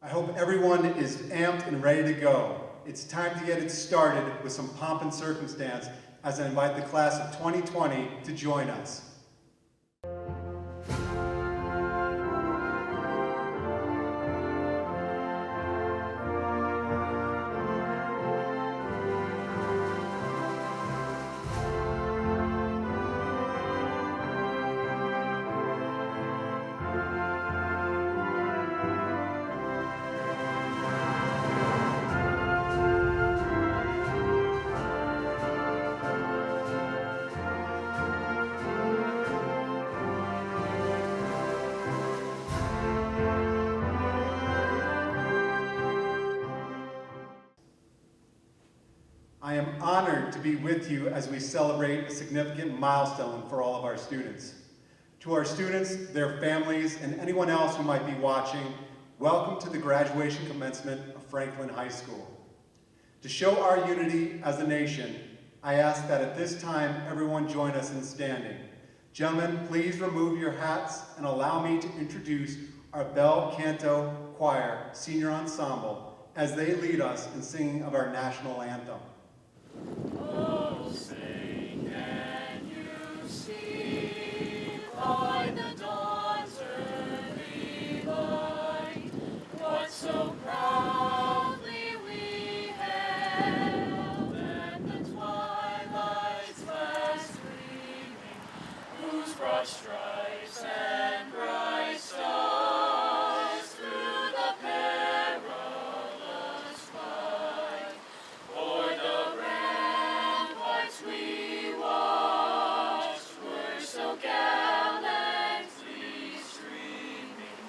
I hope everyone is amped and ready to go. It's time to get it started with some pomp and circumstance as I invite the class of 2020 to join us. I am honored to be with you as we celebrate a significant milestone for all of our students. To our students, their families, and anyone else who might be watching, welcome to the graduation commencement of Franklin High School. To show our unity as a nation, I ask that at this time everyone join us in standing. Gentlemen, please remove your hats and allow me to introduce our Bel Canto Choir Senior Ensemble as they lead us in singing of our national anthem. Oh, say, can you see by the dawn's early light what so proudly we hailed at the twilight's last gleaming, whose broad stripes and bright stars through the perilous fight o'er the ramparts we watched were so gallantly streaming,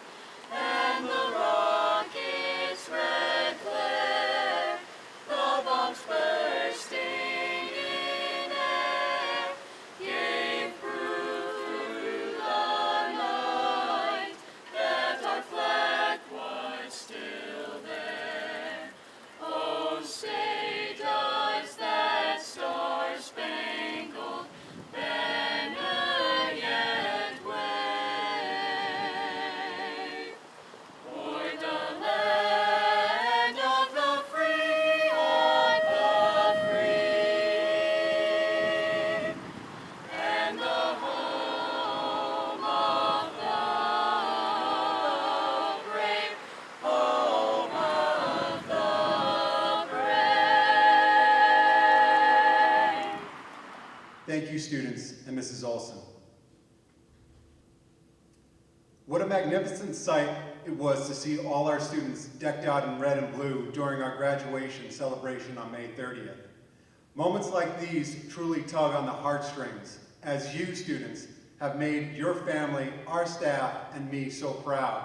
and the rocket's red glare, the bombs bursting in air, gave proof through the night that our flag was still there. Oh, say does that star-spangled banner yet wave o'er the land of the free, and the home of the brave, home of the brave. Thank you, students and Mrs. Olson. What a magnificent sight it was to see all our students decked out in red and blue during our graduation celebration on May 30th. Moments like these truly tug on the heartstrings, as you, students, have made your family, our staff, and me so proud.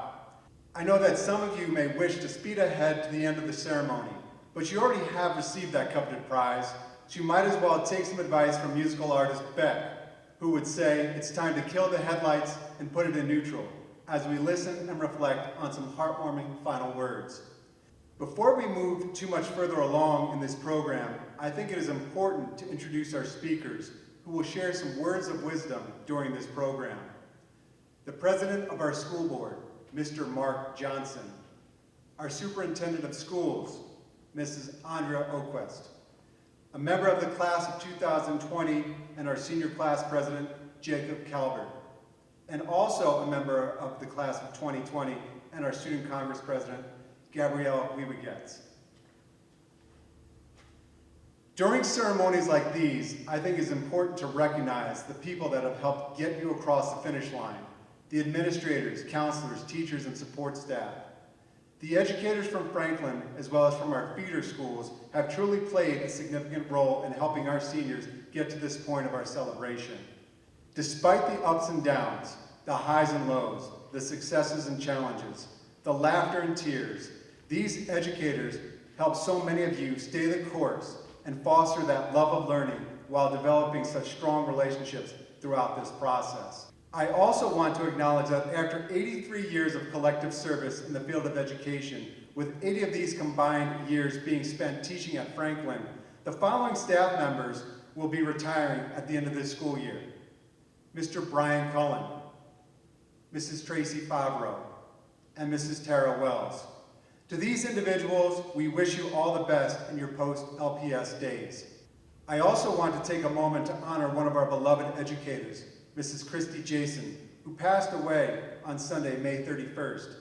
I know that some of you may wish to speed ahead to the end of the ceremony, but you already have received that coveted prize, so you might as well take some advice from musical artist Beck, who would say it's time to kill the headlights and put it in neutral, as we listen and reflect on some heartwarming final words. Before we move too much further along in this program, I think it is important to introduce our speakers, who will share some words of wisdom during this program. The president of our school board, Mr. Mark Johnson. Our superintendent of schools, Mrs. Audra. A member of the class of 2020 and our senior class president, Jacob Calvert. And also a member of the class of 2020 and our student congress president, Gabrielle Volquez. During ceremonies like these, I think it's important to recognize the people that have helped get you across the finish line, the administrators, counselors, teachers, and support staff. The educators from Franklin, as well as from our feeder schools, have truly played a significant role in helping our seniors get to this point of our celebration. Despite the ups and downs, the highs and lows, the successes and challenges, the laughter and tears, these educators help so many of you stay the course and foster that love of learning while developing such strong relationships throughout this process. I also want to acknowledge that after 83 years of collective service in the field of education, with 80 of these combined years being spent teaching at Franklin, the following staff members will be retiring at the end of this school year. Mr. Brian Cullen, Mrs. Tracy Favreau, and Mrs. Tara Wells. To these individuals, we wish you all the best in your post-LPS days. I also want to take a moment to honor one of our beloved educators, Mrs. Christy Jason, who passed away on Sunday, May 31st.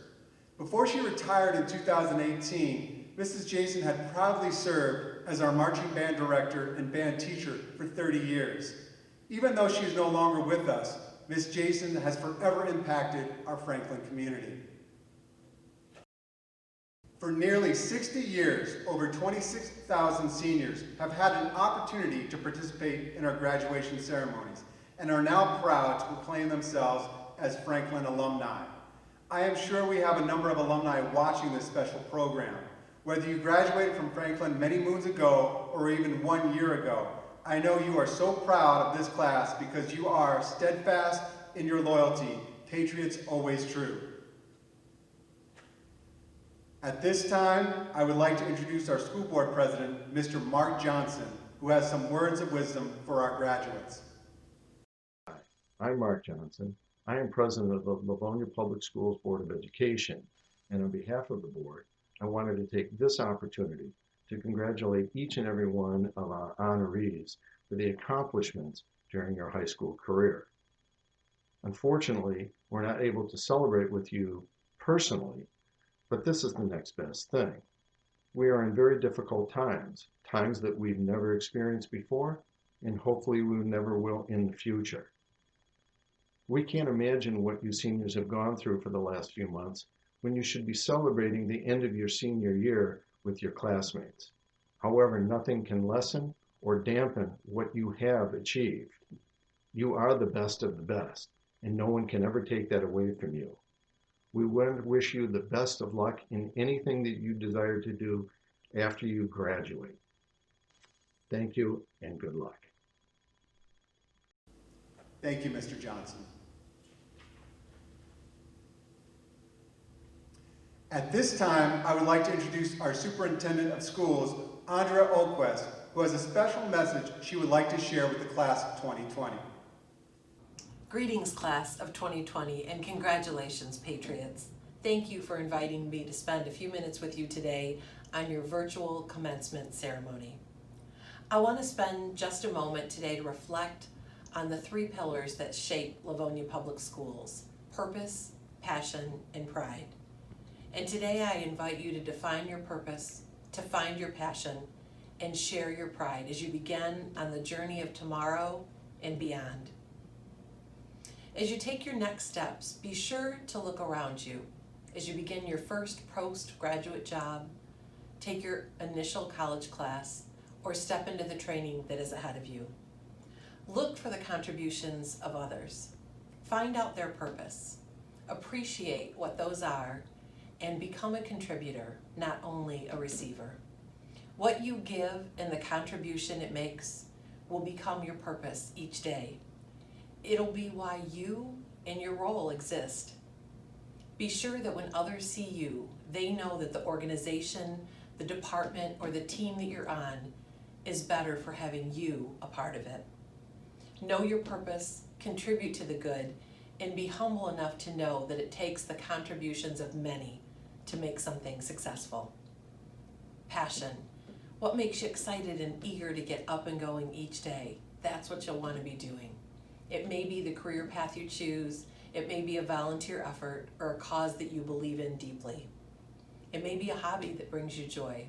Before she retired in 2018, Mrs. Jason had proudly served as our marching band director and band teacher for 30 years. Even though she is no longer with us, Ms. Jason has forever impacted our Franklin community. For nearly 60 years, over 26,000 seniors have had an opportunity to participate in our graduation ceremonies and are now proud to proclaim themselves as Franklin alumni. I am sure we have a number of alumni watching this special program. Whether you graduated from Franklin many moons ago or even 1 year ago, I know you are so proud of this class because you are steadfast in your loyalty, patriots always true. At this time, I would like to introduce our school board president, Mr. Mark Johnson, who has some words of wisdom for our graduates. Hi, I'm Mark Johnson. I am president of the Livonia Public Schools Board of Education, and on behalf of the board, I wanted to take this opportunity to congratulate each and every one of our honorees for the accomplishments during your high school career. Unfortunately, we're not able to celebrate with you personally, but this is the next best thing. We are in very difficult times, times that we've never experienced before, and hopefully we never will in the future. We can't imagine what you seniors have gone through for the last few months when you should be celebrating the end of your senior year with your classmates. However, nothing can lessen or dampen what you have achieved. You are the best of the best, and no one can ever take that away from you. We wish you the best of luck in anything that you desire to do after you graduate. Thank you and good luck. Thank you, Mr. Johnson. At this time, I would like to introduce our Superintendent of Schools, Audra, who has a special message she would like to share with the class of 2020. Greetings, class of 2020, and congratulations, Patriots. Thank you for inviting me to spend a few minutes with you today on your virtual commencement ceremony. I want to spend just a moment today to reflect on the three pillars that shape Livonia Public Schools: purpose, passion, and pride. And today I invite you to define your purpose, to find your passion, and share your pride as you begin on the journey of tomorrow and beyond. As you take your next steps, be sure to look around you as you begin your first postgraduate job, take your initial college class, or step into the training that is ahead of you. Look for the contributions of others. Find out their purpose. Appreciate what those are, and become a contributor, not only a receiver. What you give and the contribution it makes will become your purpose each day. It'll be why you and your role exist. Be sure that when others see you, they know that the organization, the department, or the team that you're on is better for having you a part of it. Know your purpose, contribute to the good, and be humble enough to know that it takes the contributions of many to make something successful. Passion. What makes you excited and eager to get up and going each day? That's what you'll want to be doing. It may be the career path you choose, it may be a volunteer effort or a cause that you believe in deeply. It may be a hobby that brings you joy.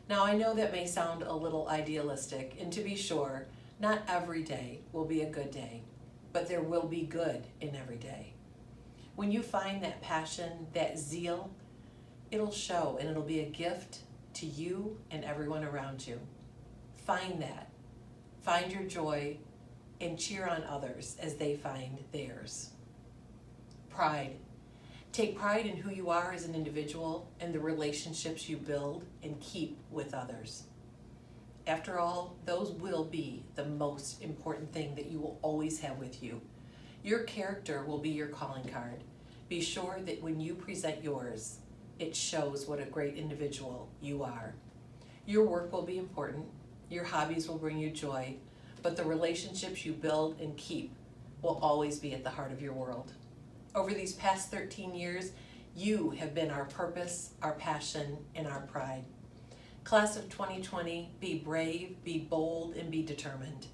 Now, I know that may sound a little idealistic, and to be sure, not every day will be a good day, but there will be good in every day. When you find that passion, that zeal, it'll show and it'll be a gift to you and everyone around you. Find that. Find your joy and cheer on others as they find theirs. Pride. Take pride in who you are as an individual and the relationships you build and keep with others. After all, those will be the most important thing that you will always have with you. Your character will be your calling card. Be sure that when you present yours, it shows what a great individual you are. Your work will be important, your hobbies will bring you joy, but the relationships you build and keep will always be at the heart of your world. Over these past 13 years, You have been our purpose, our passion, and our pride. Class of 2020, be brave, be bold, and be determined.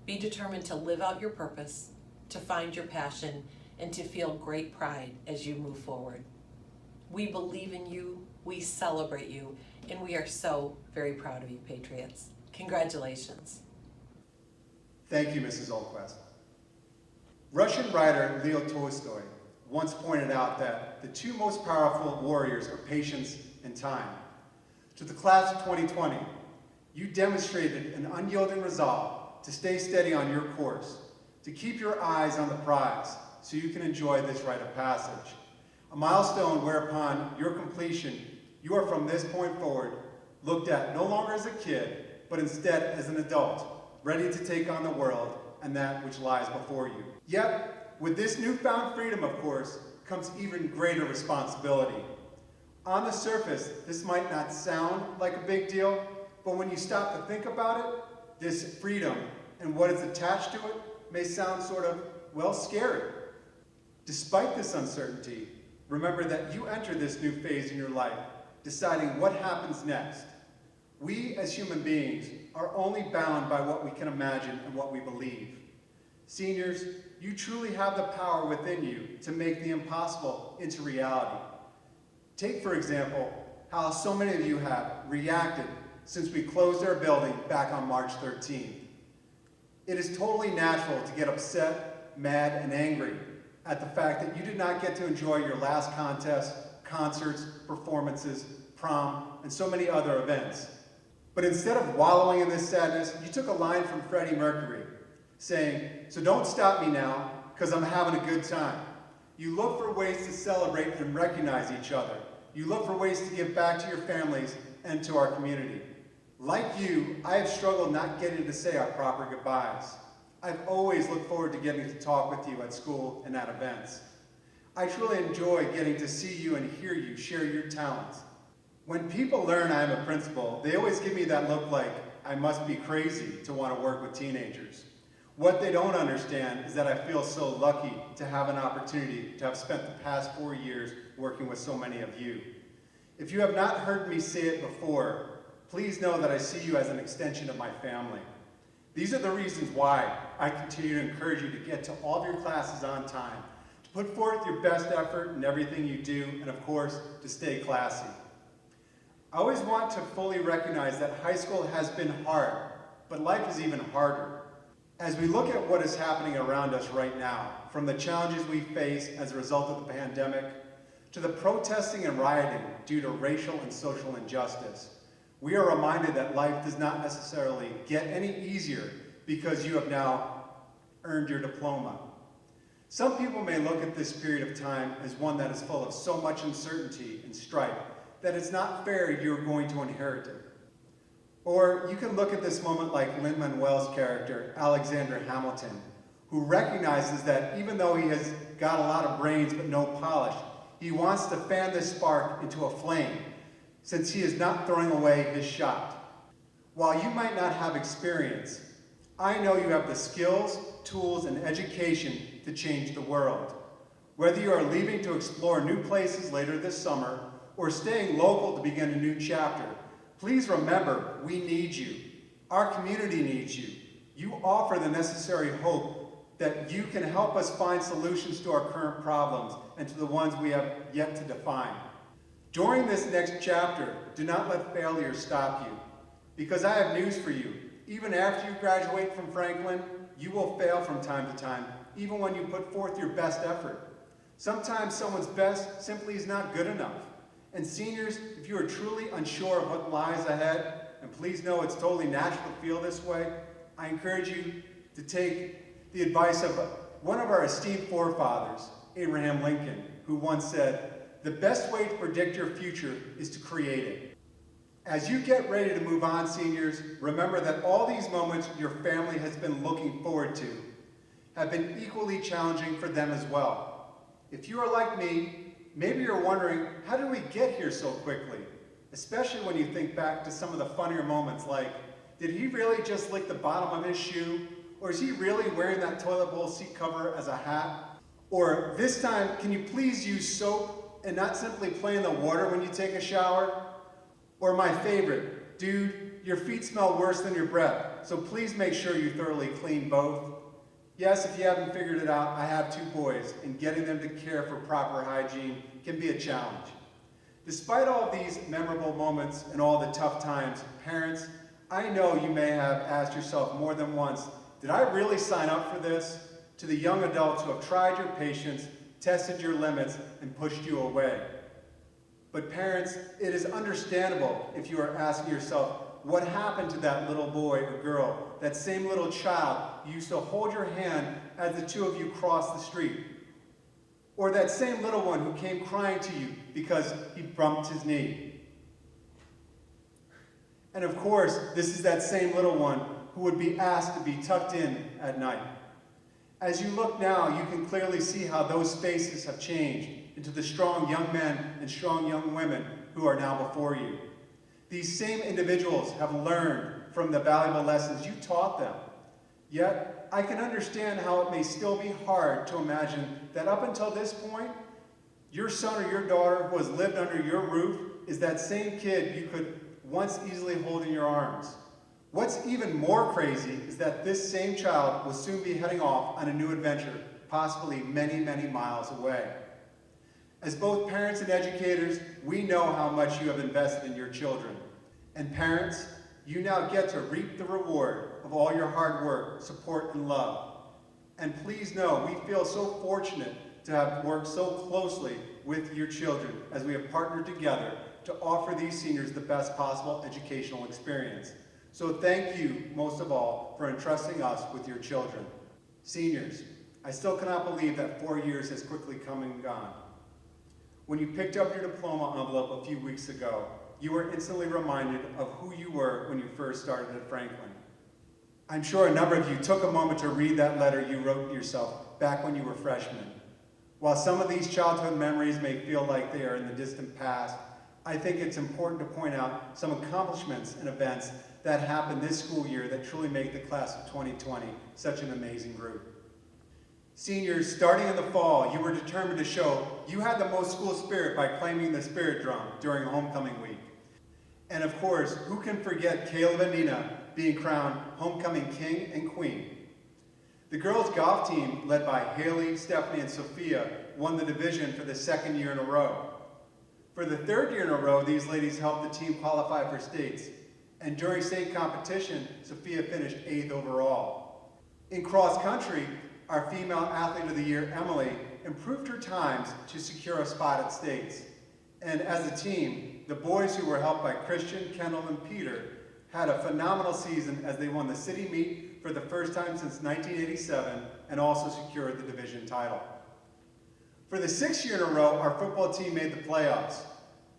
Be determined to live out your purpose, to find your passion, and to feel great pride as you move forward. We believe in you, we celebrate you, and we are so very proud of you, Patriots. Congratulations. Thank you, Mrs. Volquez. Russian writer Leo Tolstoy once pointed out that the two most powerful warriors are patience and time. To the class of 2020, you demonstrated an unyielding resolve to stay steady on your course, to keep your eyes on the prize so you can enjoy this rite of passage. A milestone whereupon your completion, you are from this point forward looked at no longer as a kid, but instead as an adult, ready to take on the world and that which lies before you. Yet, with this newfound freedom, of course, comes even greater responsibility. On the surface, this might not sound like a big deal, but when you stop to think about it, this freedom and what is attached to it may sound sort of, well, scary. Despite this uncertainty, remember that you enter this new phase in your life, deciding what happens next. We, as human beings, are only bound by what we can imagine and what we believe. Seniors, you truly have the power within you to make the impossible into reality. Take, for example, how so many of you have reacted since we closed our building back on March 13th. It is totally natural to get upset, mad, and angry at the fact that you did not get to enjoy your last contest, concerts, performances, prom, and so many other events. But instead of wallowing in this sadness, you took a line from Freddie Mercury, saying, "So don't stop me now, because I'm having a good time." You look for ways to celebrate and recognize each other. You look for ways to give back to your families and to our community. Like you, I have struggled not getting to say our proper goodbyes. I've always looked forward to getting to talk with you at school and at events. I truly enjoy getting to see you and hear you share your talents. When people learn I'm a principal, they always give me that look like I must be crazy to want to work with teenagers. What they don't understand is that I feel so lucky to have an opportunity to have spent the past 4 years working with so many of you. If you have not heard me say it before, please know that I see you as an extension of my family. These are the reasons why I continue to encourage you to get to all of your classes on time, to put forth your best effort in everything you do, and of course, to stay classy. I always want to fully recognize that high school has been hard, but life is even harder. As we look at what is happening around us right now, from the challenges we face as a result of the pandemic, to the protesting and rioting due to racial and social injustice, we are reminded that life does not necessarily get any easier because you have now earned your diploma. Some people may look at this period of time as one that is full of so much uncertainty and strife that it's not fair you're going to inherit it. Or you can look at this moment like Lin-Manuel's character, Alexander Hamilton, who recognizes that even though he has got a lot of brains but no polish, he wants to fan this spark into a flame, since he is not throwing away his shot. While you might not have experience, I know you have the skills, tools, and education to change the world. Whether you are leaving to explore new places later this summer or staying local to begin a new chapter, please remember, we need you. Our community needs you. You offer the necessary hope that you can help us find solutions to our current problems and to the ones we have yet to define. During this next chapter, do not let failure stop you, because I have news for you. Even after you graduate from Franklin, you will fail from time to time, even when you put forth your best effort. Sometimes someone's best simply is not good enough. And seniors, if you are truly unsure of what lies ahead, and please know it's totally natural to feel this way, I encourage you to take the advice of one of our esteemed forefathers, Abraham Lincoln, who once said, "The best way to predict your future is to create it." As you get ready to move on, seniors, remember that all these moments your family has been looking forward to have been equally challenging for them as well. If you are like me, maybe you're wondering, how did we get here so quickly? Especially when you think back to some of the funnier moments like, did he really just lick the bottom of his shoe? Or is he really wearing that toilet bowl seat cover as a hat? Or this time, can you please use soap and not simply play in the water when you take a shower? Or my favorite, dude, your feet smell worse than your breath, so please make sure you thoroughly clean both. Yes, if you haven't figured it out, I have 2 boys, and getting them to care for proper hygiene can be a challenge. Despite all of these memorable moments and all the tough times, parents, I know you may have asked yourself more than once, did I really sign up for this? To the young adults who have tried your patience, tested your limits, and pushed you away. But parents, it is understandable if you are asking yourself, what happened to that little boy or girl, that same little child you used to hold your hand as the 2 of you crossed the street? Or that same little one who came crying to you because he bumped his knee? And of course, this is that same little one who would be asked to be tucked in at night. As you look now, you can clearly see how those faces have changed into the strong young men and strong young women who are now before you. These same individuals have learned from the valuable lessons you taught them. Yet, I can understand how it may still be hard to imagine that up until this point, your son or your daughter who has lived under your roof is that same kid you could once easily hold in your arms. What's even more crazy is that this same child will soon be heading off on a new adventure, possibly many, many miles away. As both parents and educators, we know how much you have invested in your children. And parents, you now get to reap the reward of all your hard work, support, and love. And please know, we feel so fortunate to have worked so closely with your children as we have partnered together to offer these seniors the best possible educational experience. So thank you, most of all, for entrusting us with your children. Seniors, I still cannot believe that 4 years has quickly come and gone. When you picked up your diploma envelope a few weeks ago, you were instantly reminded of who you were when you first started at Franklin. I'm sure a number of you took a moment to read that letter you wrote yourself back when you were freshmen. While some of these childhood memories may feel like they are in the distant past, I think it's important to point out some accomplishments and events that happened this school year that truly make the class of 2020 such an amazing group. Seniors, starting in the fall, you were determined to show you had the most school spirit by claiming the spirit drum during homecoming week. And of course, who can forget Caleb and Nina being crowned homecoming king and queen? The girls' golf team, led by Haley, Stephanie, and Sophia, won the division for the 2nd year in a row. For the 3rd year in a row, these ladies helped the team qualify for states. And during state competition, Sophia finished 8th overall. In cross country, our female athlete of the year, Emily, improved her times to secure a spot at states. And as a team, the boys, who were helped by Christian, Kendall, and Peter, had a phenomenal season as they won the city meet for the first time since 1987 and also secured the division title. For the 6th year in a row, our football team made the playoffs.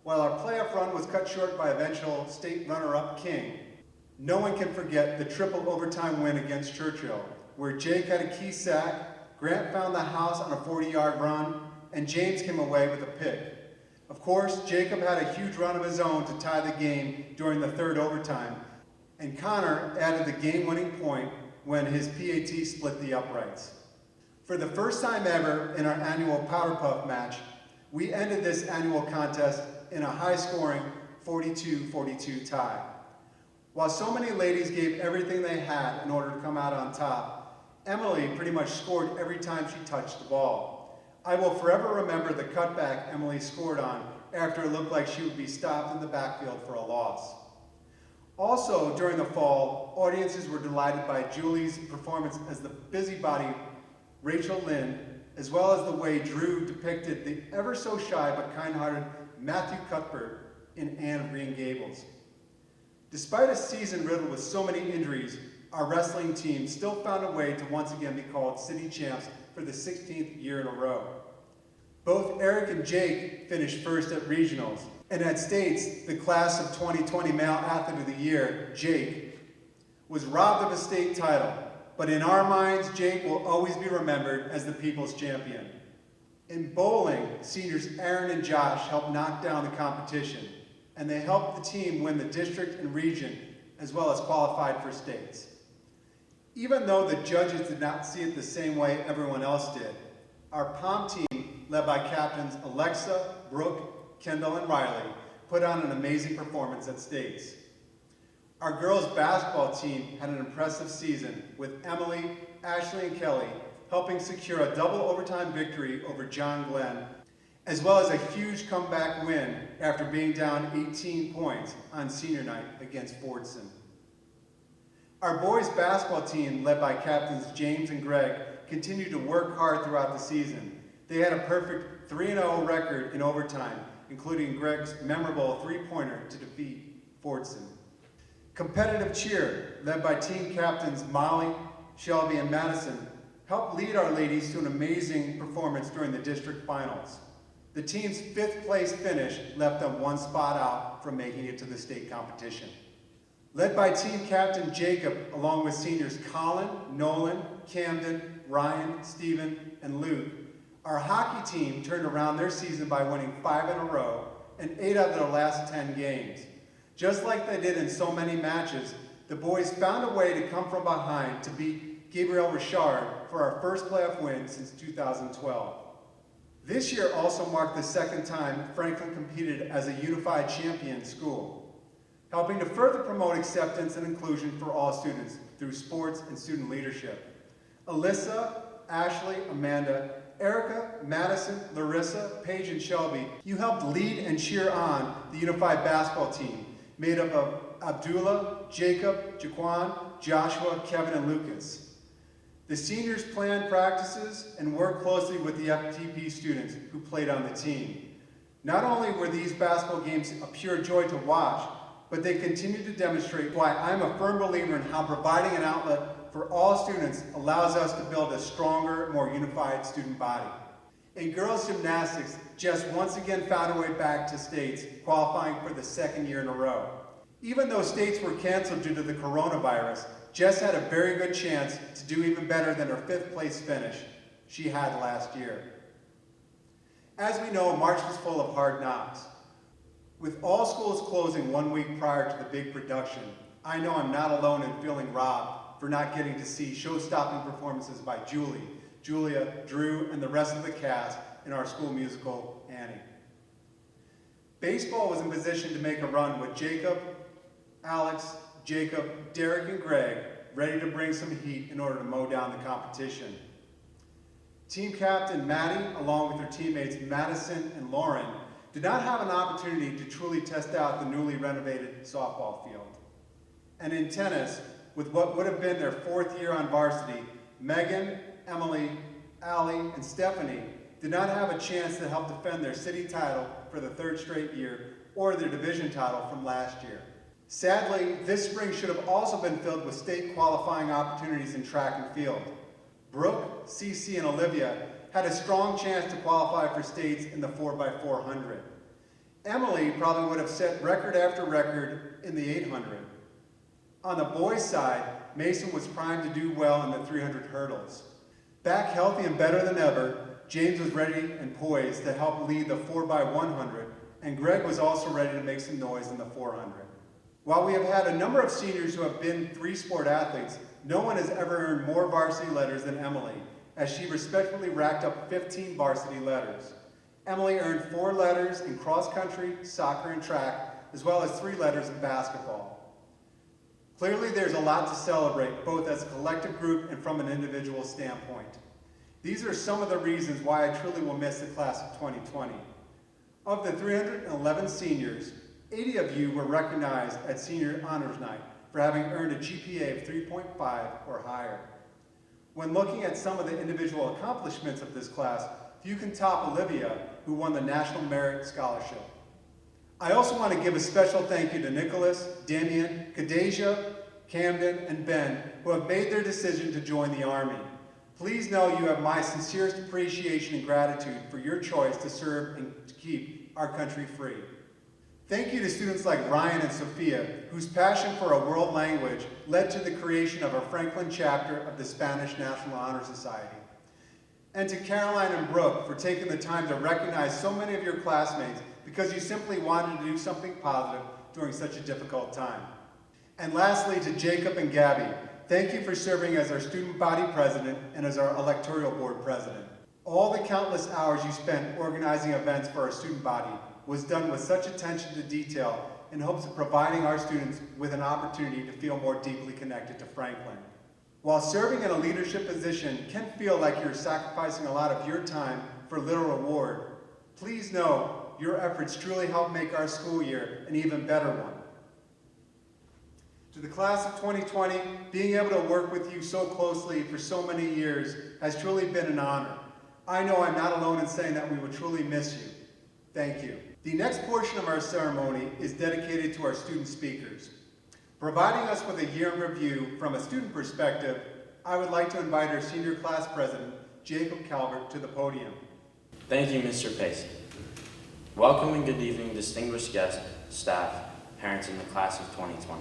While our playoff run was cut short by eventual state runner-up King, no one can forget the triple overtime win against Churchill, where Jake had a key sack, Grant found the house on a 40-yard run, and James came away with a pick. Of course, Jacob had a huge run of his own to tie the game during the 3rd overtime, and Connor added the game-winning point when his PAT split the uprights. For the first time ever in our annual Powder Puff match, we ended this annual contest in a high-scoring 42-42 tie. While so many ladies gave everything they had in order to come out on top, Emily pretty much scored every time she touched the ball. I will forever remember the cutback Emily scored on after it looked like she would be stopped in the backfield for a loss. Also, during the fall, audiences were delighted by Julie's performance as the busybody Rachel Lynn, as well as the way Drew depicted the ever-so-shy but kind-hearted Matthew Cuthbert in Anne of Green Gables. Despite a season riddled with so many injuries, our wrestling team still found a way to once again be called city champs for the 16th year in a row. Both Eric and Jake finished first at regionals, and at states, the class of 2020 Male Athlete of the Year, Jake, was robbed of a state title, but in our minds, Jake will always be remembered as the people's champion. In bowling, seniors Aaron and Josh helped knock down the competition, and they helped the team win the district and region, as well as qualified for states. Even though the judges did not see it the same way everyone else did, our pom team led by captains Alexa, Brooke, Kendall, and Riley, put on an amazing performance at States. Our girls basketball team had an impressive season, with Emily, Ashley, and Kelly helping secure a double overtime victory over John Glenn, as well as a huge comeback win after being down 18 points on senior night against Fordson. Our boys basketball team, led by captains James and Greg, continued to work hard throughout the season. They had a perfect 3-0 record in overtime, including Greg's memorable three-pointer to defeat Fordson. Competitive cheer, led by team captains Molly, Shelby, and Madison, helped lead our ladies to an amazing performance during the district finals. The team's 5th place finish left them one spot out from making it to the state competition. Led by team captain Jacob, along with seniors Colin, Nolan, Camden, Ryan, Stephen, and Luke, our hockey team turned around their season by winning 5 in a row and 8 out of their last 10 games. Just like they did in so many matches, the boys found a way to come from behind to beat Gabriel Richard for our first playoff win since 2012. This year also marked the second time Franklin competed as a unified champion school, helping to further promote acceptance and inclusion for all students through sports and student leadership. Alyssa, Ashley, Amanda, Erica, Madison, Larissa, Paige, and Shelby, you helped lead and cheer on the unified basketball team, made up of Abdullah, Jacob, Jaquan, Joshua, Kevin, and Lucas. The seniors planned practices and worked closely with the FTP students who played on the team. Not only were these basketball games a pure joy to watch, but they continued to demonstrate why I'm a firm believer in how providing an outlet for all students allows us to build a stronger, more unified student body. In girls gymnastics, Jess once again found her way back to states, qualifying for the 2nd year in a row. Even though states were canceled due to the coronavirus, Jess had a very good chance to do even better than her 5th place finish she had last year. As we know, March was full of hard knocks. With all schools closing 1 week prior to the big production, I know I'm not alone in feeling robbed for not getting to see show-stopping performances by Julie, Julia, Drew, and the rest of the cast in our school musical, Annie. Baseball was in position to make a run with Jacob, Alex, Jacob, Derek, and Greg ready to bring some heat in order to mow down the competition. Team captain Maddie, along with her teammates Madison and Lauren, did not have an opportunity to truly test out the newly renovated softball field. And in tennis, with what would have been their 4th year on varsity, Megan, Emily, Allie, and Stephanie did not have a chance to help defend their city title for the 3rd straight year or their division title from last year. Sadly, this spring should have also been filled with state qualifying opportunities in track and field. Brooke, Cece, and Olivia had a strong chance to qualify for states in the 4x400. Emily probably would have set record after record in the 800. On the boys' side, Mason was primed to do well in the 300 hurdles. Back healthy and better than ever, James was ready and poised to help lead the 4x100, and Greg was also ready to make some noise in the 400. While we have had a number of seniors who have been 3-sport athletes, no one has ever earned more varsity letters than Emily, as she respectfully racked up 15 varsity letters. Emily earned 4 letters in cross-country, soccer, and track, as well as 3 letters in basketball. Clearly, there's a lot to celebrate, both as a collective group and from an individual standpoint. These are some of the reasons why I truly will miss the class of 2020. Of the 311 seniors, 80 of you were recognized at Senior Honors Night for having earned a GPA of 3.5 or higher. When looking at some of the individual accomplishments of this class, few can top Olivia, who won the National Merit Scholarship. I also want to give a special thank you to Nicholas, Damien, Kadeja, Camden, and Ben, who have made their decision to join the Army. Please know you have my sincerest appreciation and gratitude for your choice to serve and to keep our country free. Thank you to students like Ryan and Sophia, whose passion for a world language led to the creation of a Franklin chapter of the Spanish National Honor Society. And to Caroline and Brooke for taking the time to recognize so many of your classmates because you simply wanted to do something positive during such a difficult time. And lastly, to Jacob and Gabby, thank you for serving as our student body president and as our electoral board president. All the countless hours you spent organizing events for our student body was done with such attention to detail in hopes of providing our students with an opportunity to feel more deeply connected to Franklin. While serving in a leadership position can feel like you're sacrificing a lot of your time for little reward, please know your efforts truly help make our school year an even better one. To the class of 2020, being able to work with you so closely for so many years has truly been an honor. I know I'm not alone in saying that we will truly miss you. Thank you. The next portion of our ceremony is dedicated to our student speakers. Providing us with a year in review from a student perspective, I would like to invite our senior class president, Jacob Calvert, to the podium. Thank you, Mr. Pacey. Welcome and good evening, distinguished guests, staff, parents in the class of 2020.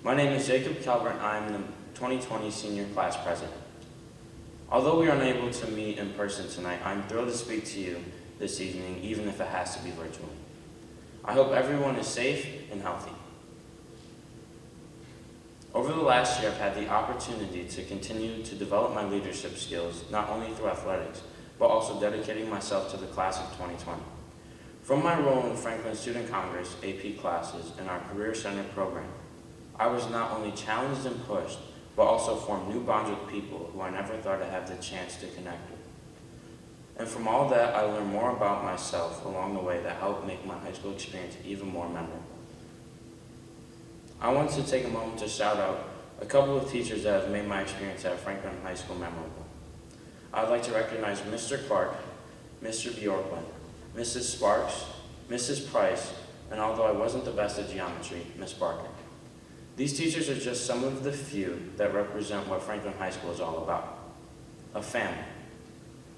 My name is Jacob Calvert and I am the 2020 senior class president. Although we are unable to meet in person tonight, I'm thrilled to speak to you this evening, even if it has to be virtually. I hope everyone is safe and healthy. Over the last year, I've had the opportunity to continue to develop my leadership skills, not only through athletics, but also dedicating myself to the class of 2020. From my role in Franklin Student Congress, AP classes, and our Career Center program, I was not only challenged and pushed, but also formed new bonds with people who I never thought I'd have the chance to connect with. And from all that, I learned more about myself along the way that helped make my high school experience even more memorable. I want to take a moment to shout out a couple of teachers that have made my experience at Franklin High School memorable. I'd like to recognize Mr. Clark, Mr. Bjorklund, Mrs. Sparks, Mrs. Price, and although I wasn't the best at geometry, Miss Barker. These teachers are just some of the few that represent what Franklin High School is all about, a family.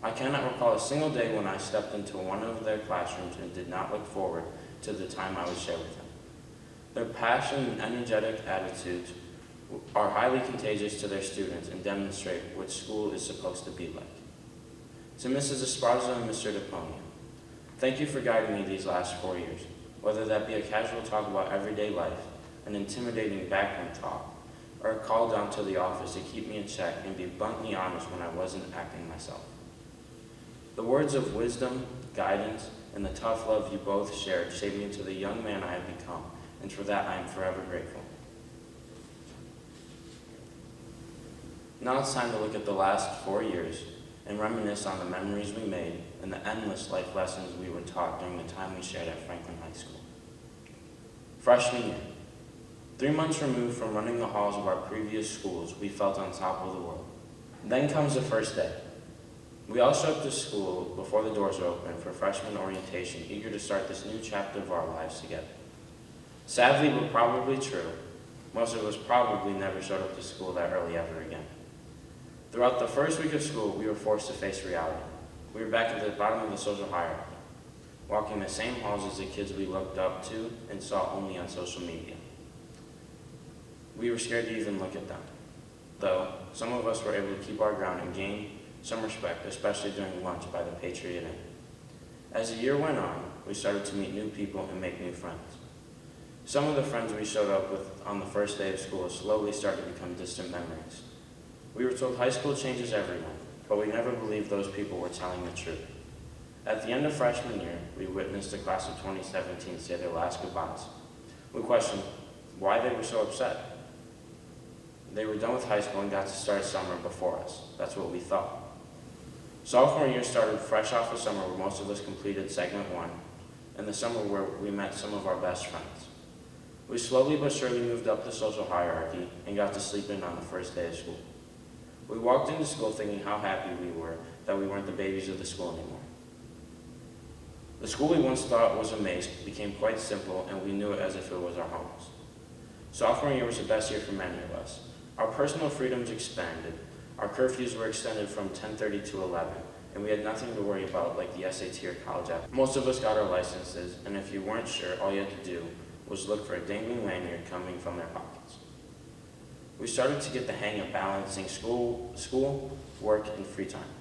I cannot recall a single day when I stepped into one of their classrooms and did not look forward to the time I would share with them. Their passion and energetic attitudes are highly contagious to their students and demonstrate what school is supposed to be like. To Mrs. Esparza and Mr. DePonia, thank you for guiding me these last 4 years, whether that be a casual talk about everyday life, an intimidating backroom talk, or a call down to the office to keep me in check and be bluntly honest when I wasn't acting myself. The words of wisdom, guidance, and the tough love you both shared shaped me into the young man I have become, and for that I am forever grateful. Now it's time to look at the last 4 years and reminisce on the memories we made and the endless life lessons we were taught during the time we shared at Franklin High School. Freshman year. 3 months removed from running the halls of our previous schools, we felt on top of the world. Then comes the first day. We all showed up to school before the doors were open for freshman orientation, eager to start this new chapter of our lives together. Sadly, but probably true, most of us probably never showed up to school that early ever again. Throughout the first week of school, we were forced to face reality. We were back at the bottom of the social hierarchy, walking the same halls as the kids we looked up to and saw only on social media. We were scared to even look at them, though some of us were able to keep our ground and gain some respect, especially during lunch by the Patriot Inn. As the year went on, we started to meet new people and make new friends. Some of the friends we showed up with on the first day of school slowly started to become distant memories. We were told high school changes everyone, but we never believed those people were telling the truth. At the end of freshman year, we witnessed the class of 2017 say their last goodbyes. We questioned why they were so upset. They were done with high school and got to start summer before us. That's what we thought. Sophomore year started fresh off of summer where most of us completed segment 1, and the summer where we met some of our best friends. We slowly but surely moved up the social hierarchy and got to sleep in on the first day of school. We walked into school thinking how happy we were that we weren't the babies of the school anymore. The school we once thought was a maze became quite simple, and we knew it as if it was our homes. Sophomore year was the best year for many of us. Our personal freedoms expanded, our curfews were extended from 10:30 to 11, and we had nothing to worry about like the SAT or college app. Most of us got our licenses, and if you weren't sure, all you had to do was look for a dangling lanyard coming from their pockets. We started to get the hang of balancing school, work, and free time.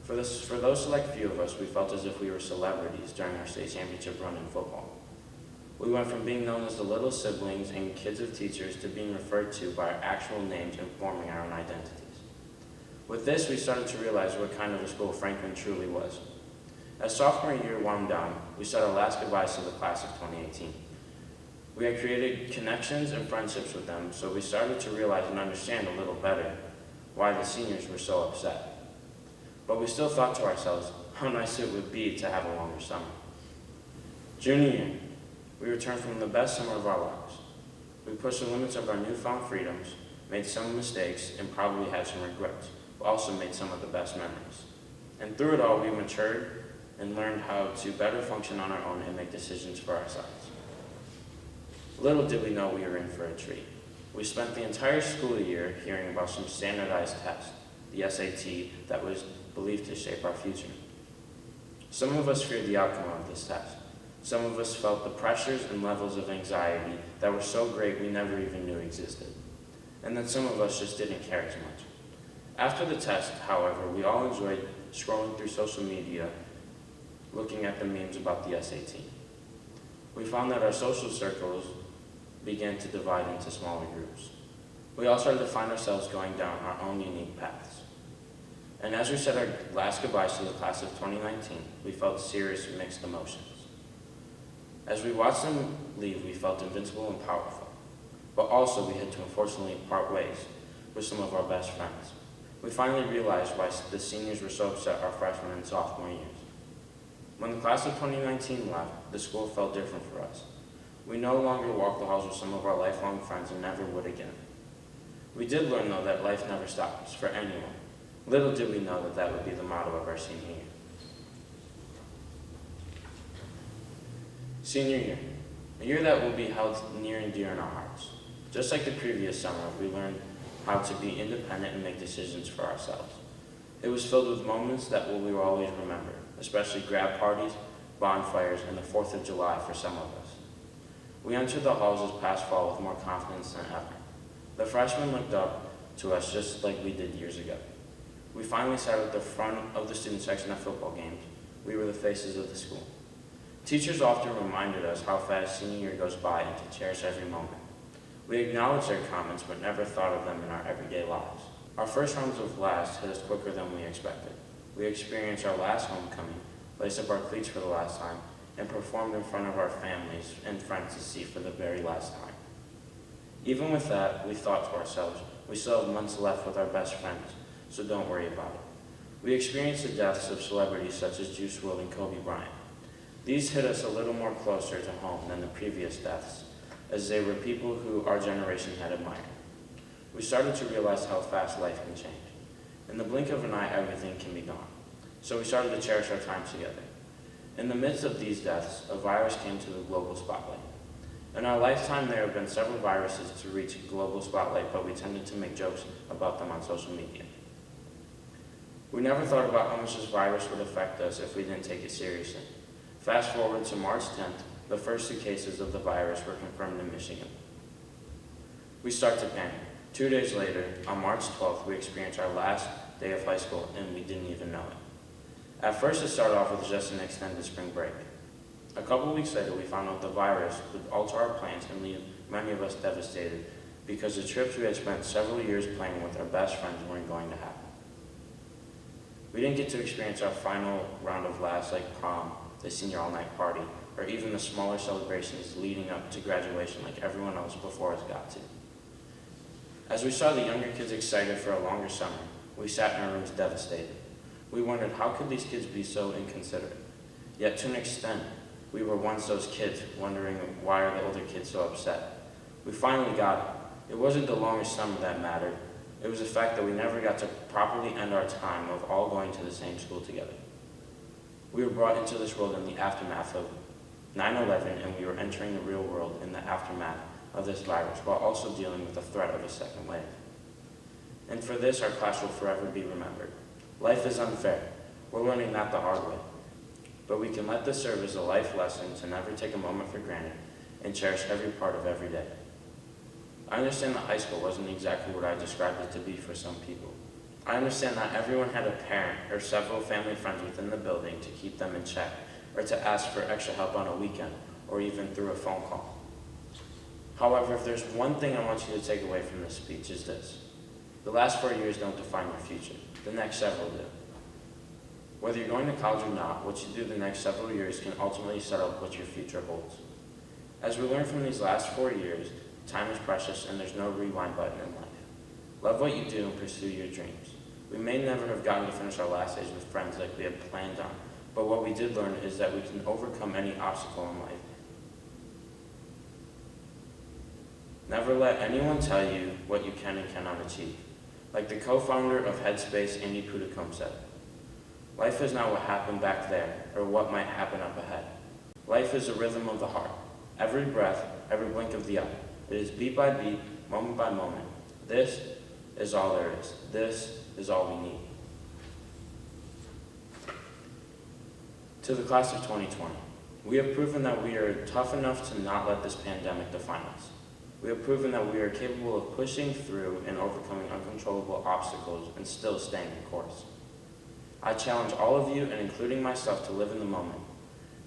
For those select few of us, we felt as if we were celebrities during our state championship run in football. We went from being known as the little siblings and kids of teachers to being referred to by our actual names and forming our own identities. With this, we started to realize what kind of a school Franklin truly was. As sophomore year wound down, we said our last goodbyes to the class of 2018. We had created connections and friendships with them, so we started to realize and understand a little better why the seniors were so upset. But we still thought to ourselves how nice it would be to have a longer summer. Junior year, we returned from the best summer of our lives. We pushed the limits of our newfound freedoms, made some mistakes, and probably had some regrets, but also made some of the best memories. And through it all, we matured and learned how to better function on our own and make decisions for ourselves. Little did we know we were in for a treat. We spent the entire school year hearing about some standardized test, the SAT, that was believed to shape our future. Some of us feared the outcome of this test. Some of us felt the pressures and levels of anxiety that were so great we never even knew existed. And then some of us just didn't care as much. After the test, however, we all enjoyed scrolling through social media, looking at the memes about the SAT. We found that our social circles began to divide into smaller groups. We all started to find ourselves going down our own unique paths. And as we said our last goodbyes to the class of 2019, we felt serious mixed emotions. As we watched them leave, we felt invincible and powerful. But also we had to unfortunately part ways with some of our best friends. We finally realized why the seniors were so upset our freshman and sophomore years. When the class of 2019 left, the school felt different for us. We no longer walked the halls with some of our lifelong friends and never would again. We did learn, though, that life never stops for anyone. Little did we know that that would be the motto of our senior year. Senior year, a year that will be held near and dear in our hearts. Just like the previous summer, we learned how to be independent and make decisions for ourselves. It was filled with moments that we will always remember, especially grad parties, bonfires, and the 4th of July for some of us. We entered the halls this past fall with more confidence than ever. The freshmen looked up to us just like we did years ago. We finally sat at the front of the student section at football games. We were the faces of the school. Teachers often reminded us how fast senior year goes by and to cherish every moment. We acknowledged their comments but never thought of them in our everyday lives. Our first rounds of last hit us quicker than we expected. We experienced our last homecoming, laced up our cleats for the last time, and performed in front of our families and friends to see for the very last time. Even with that, we thought to ourselves, we still have months left with our best friends, so don't worry about it. We experienced the deaths of celebrities such as Juice WRLD and Kobe Bryant. These hit us a little more closer to home than the previous deaths, as they were people who our generation had admired. We started to realize how fast life can change. In the blink of an eye, everything can be gone. So we started to cherish our time together. In the midst of these deaths, a virus came to the global spotlight. In our lifetime, there have been several viruses to reach global spotlight, but we tended to make jokes about them on social media. We never thought about how much this virus would affect us if we didn't take it seriously. Fast forward to March 10th, the first 2 cases of the virus were confirmed in Michigan. We start to panic. 2 days later, on March 12th, we experienced our last day of high school, and we didn't even know it. At first, it started off with just an extended spring break. A couple weeks later, we found out the virus would alter our plans and leave many of us devastated because the trips we had spent several years planning with our best friends weren't going to happen. We didn't get to experience our final round of laughs like prom, the senior all-night party, or even the smaller celebrations leading up to graduation like everyone else before us got to. As we saw the younger kids excited for a longer summer, we sat in our rooms devastated. We wondered how could these kids be so inconsiderate? Yet to an extent, we were once those kids wondering why are the older kids so upset. We finally got it. It wasn't the longest summer that mattered. It was the fact that we never got to properly end our time of all going to the same school together. We were brought into this world in the aftermath of 9/11, and we were entering the real world in the aftermath of this virus while also dealing with the threat of a second wave. And for this, our class will forever be remembered. Life is unfair. We're learning that the hard way. But we can let this serve as a life lesson to never take a moment for granted and cherish every part of every day. I understand that high school wasn't exactly what I described it to be for some people. I understand that everyone had a parent or several family friends within the building to keep them in check or to ask for extra help on a weekend or even through a phone call. However, if there's one thing I want you to take away from this speech is this. The last 4 years don't define your future. The next several do. Whether you're going to college or not, what you do the next several years can ultimately set up what your future holds. As we learn from these last 4 years, time is precious and there's no rewind button in life. Love what you do and pursue your dreams. We may never have gotten to finish our last days with friends like we had planned on, but what we did learn is that we can overcome any obstacle in life. Never let anyone tell you what you can and cannot achieve. Like the co-founder of Headspace, Andy Puddicombe, said, life is not what happened back there or what might happen up ahead. Life is a rhythm of the heart. Every breath, every blink of the eye. It is beat by beat, moment by moment. This is all there is. This is all we need. To the class of 2020, we have proven that we are tough enough to not let this pandemic define us. We have proven that we are capable of pushing through and overcoming uncontrollable obstacles and still staying the course. I challenge all of you, and including myself, to live in the moment.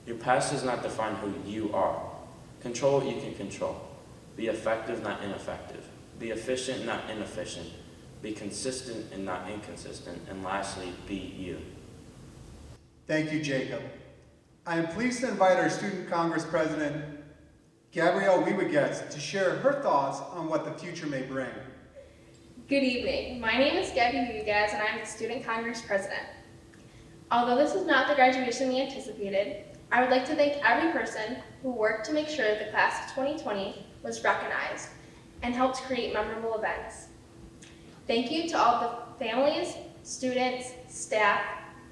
Your past does not define who you are. Control what you can control. Be effective, not ineffective. Be efficient, not inefficient. Be consistent and not inconsistent. And lastly, be you. Thank you, Jacob. I am pleased to invite our Student Congress President, Gabrielle Wiewegets, to share her thoughts on what the future may bring. Good evening. My name is Gabby Wiewegets, and I'm the Student Congress President. Although this is not the graduation we anticipated, I would like to thank every person who worked to make sure the class of 2020 was recognized and helped create memorable events. Thank you to all the families, students, staff,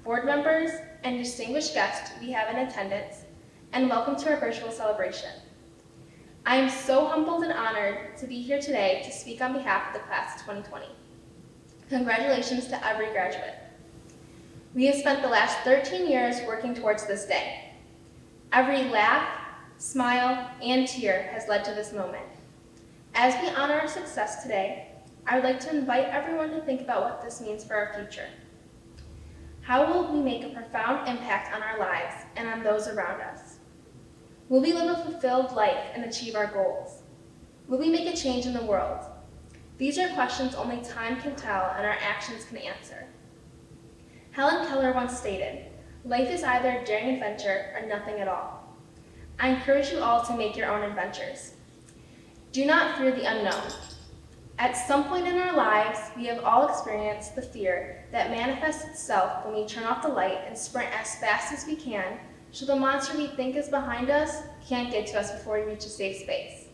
board members, and distinguished guests we have in attendance, and welcome to our virtual celebration. I am so humbled and honored to be here today to speak on behalf of the class of 2020. Congratulations to every graduate. We have spent the last 13 years working towards this day. Every laugh, smile, and tear has led to this moment. As we honor our success today, I would like to invite everyone to think about what this means for our future. How will we make a profound impact on our lives and on those around us? Will we live a fulfilled life and achieve our goals? Will we make a change in the world? These are questions only time can tell and our actions can answer. Helen Keller once stated, "Life is either a daring adventure or nothing at all." I encourage you all to make your own adventures. Do not fear the unknown. At some point in our lives, we have all experienced the fear that manifests itself when we turn off the light and sprint as fast as we can, so the monster we think is behind us can't get to us before we reach a safe space.